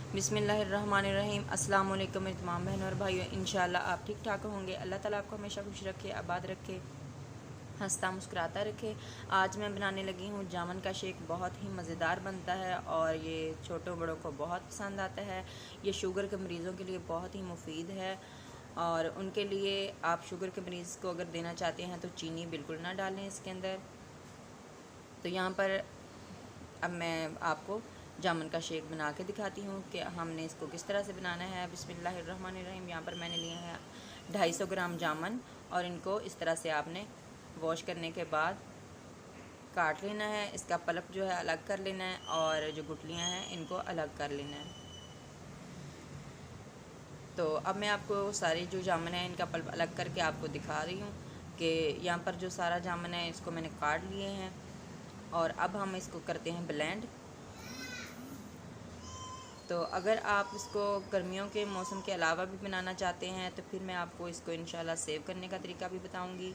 बिस्मिल्लाहिर्रहमानिर्रहीम। अस्सलाम वालेकुम मेरे तमाम बहनों और भाइयों, इंशाअल्लाह आप ठीक ठाक होंगे। अल्लाह ताला आपको हमेशा खुश रखे, आबाद रखे, हंसता मुस्कुराता रखे। आज मैं बनाने लगी हूँ जामुन का शेक। बहुत ही मज़ेदार बनता है और ये छोटों बड़ों को बहुत पसंद आता है। ये शुगर के मरीज़ों के लिए बहुत ही मुफीद है और उनके लिए आप शुगर के मरीज़ को अगर देना चाहते हैं तो चीनी बिल्कुल ना डालें इसके अंदर। तो यहाँ पर अब मैं आपको जामुन का शेक बना के दिखाती हूँ कि हमने इसको किस तरह से बनाना है। बिस्मिल्लाहिर्रहमानिर्रहीम। यहाँ पर मैंने लिए हैं 250 ग्राम जामुन और इनको इस तरह से आपने वॉश करने के बाद काट लेना है। इसका पल्प जो है अलग कर लेना है और जो गुठलियाँ हैं इनको अलग कर लेना है। तो अब मैं आपको सारे जो जामुन है इनका पल्प अलग करके आपको दिखा रही हूँ कि यहाँ पर जो सारा जामुन है इसको मैंने काट लिए हैं और अब हम इसको करते हैं ब्लेंड। तो अगर आप इसको गर्मियों के मौसम के अलावा भी बनाना चाहते हैं तो फिर मैं आपको इसको इंशाल्लाह सेव करने का तरीका भी बताऊंगी,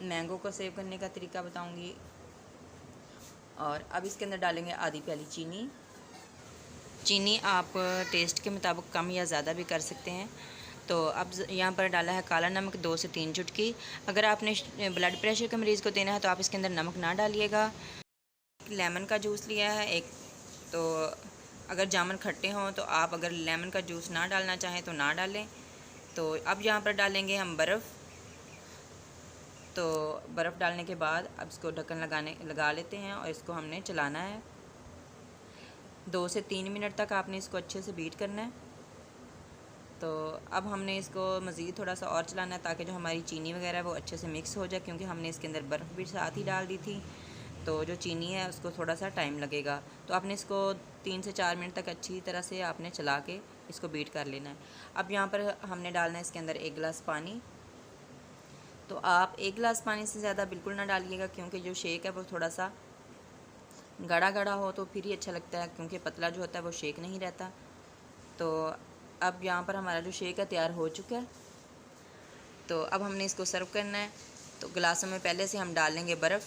मैंगो को सेव करने का तरीका बताऊंगी। और अब इसके अंदर डालेंगे आधी प्याली चीनी। चीनी आप टेस्ट के मुताबिक कम या ज़्यादा भी कर सकते हैं। तो अब यहाँ पर डाला है काला नमक 2 से 3 चुटकी। अगर आपने ब्लड प्रेशर के मरीज़ को देना है तो आप इसके अंदर नमक ना डालिएगा। लेमन का जूस लिया है एक। तो अगर जामुन खट्टे हों तो आप अगर लेमन का जूस ना डालना चाहें तो ना डालें। तो अब यहाँ पर डालेंगे हम बर्फ़। तो बर्फ़ डालने के बाद अब इसको ढक्कन लगा लेते हैं और इसको हमने चलाना है। 2 से 3 मिनट तक आपने इसको अच्छे से बीट करना है। तो अब हमने इसको मज़ीद थोड़ा सा और चलाना है ताकि जो हमारी चीनी वगैरह है वो अच्छे से मिक्स हो जाए, क्योंकि हमने इसके अंदर बर्फ़ भी साथ ही डाल दी थी। तो जो चीनी है उसको थोड़ा सा टाइम लगेगा। तो आपने इसको 3 से 4 मिनट तक अच्छी तरह से आपने चला के इसको बीट कर लेना है। अब यहाँ पर हमने डालना है इसके अंदर 1 गिलास पानी। तो आप 1 गिलास पानी से ज़्यादा बिल्कुल ना डालिएगा, क्योंकि जो शेक है वो थोड़ा सा गाढ़ा गाढ़ा हो तो फिर ही अच्छा लगता है, क्योंकि पतला जो होता है वो शेक नहीं रहता। तो अब यहाँ पर हमारा जो शेक है तैयार हो चुका है। तो अब हमने इसको सर्व करना है। तो गिलासों में पहले से हम डाल लेंगे बर्फ़।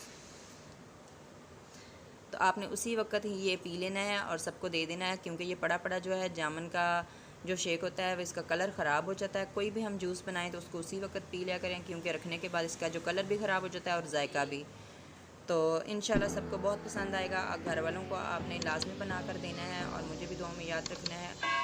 तो आपने उसी वक्त ही ये पी लेना है और सबको दे देना है, क्योंकि ये पड़ा पड़ा जो है जामुन का जो शेक होता है वो इसका कलर ख़राब हो जाता है। कोई भी हम जूस बनाएं तो उसको उसी वक्त पी लिया करें, क्योंकि रखने के बाद इसका जो कलर भी ख़राब हो जाता है और जायका भी। तो इंशाल्लाह सबको बहुत पसंद आएगा। घर वालों को आपने लाजमी बना कर देना है और मुझे भी दुआ में याद रखना है।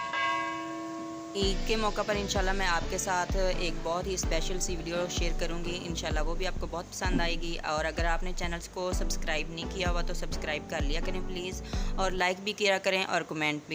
ईद के मौका पर इंशाल्लाह मैं आपके साथ एक बहुत ही स्पेशल सी वीडियो शेयर करूंगी। इंशाल्लाह वो भी आपको बहुत पसंद आएगी। और अगर आपने चैनल्स को सब्सक्राइब नहीं किया हुआ तो सब्सक्राइब कर लिया करें प्लीज़, और लाइक भी किया करें और कमेंट भी।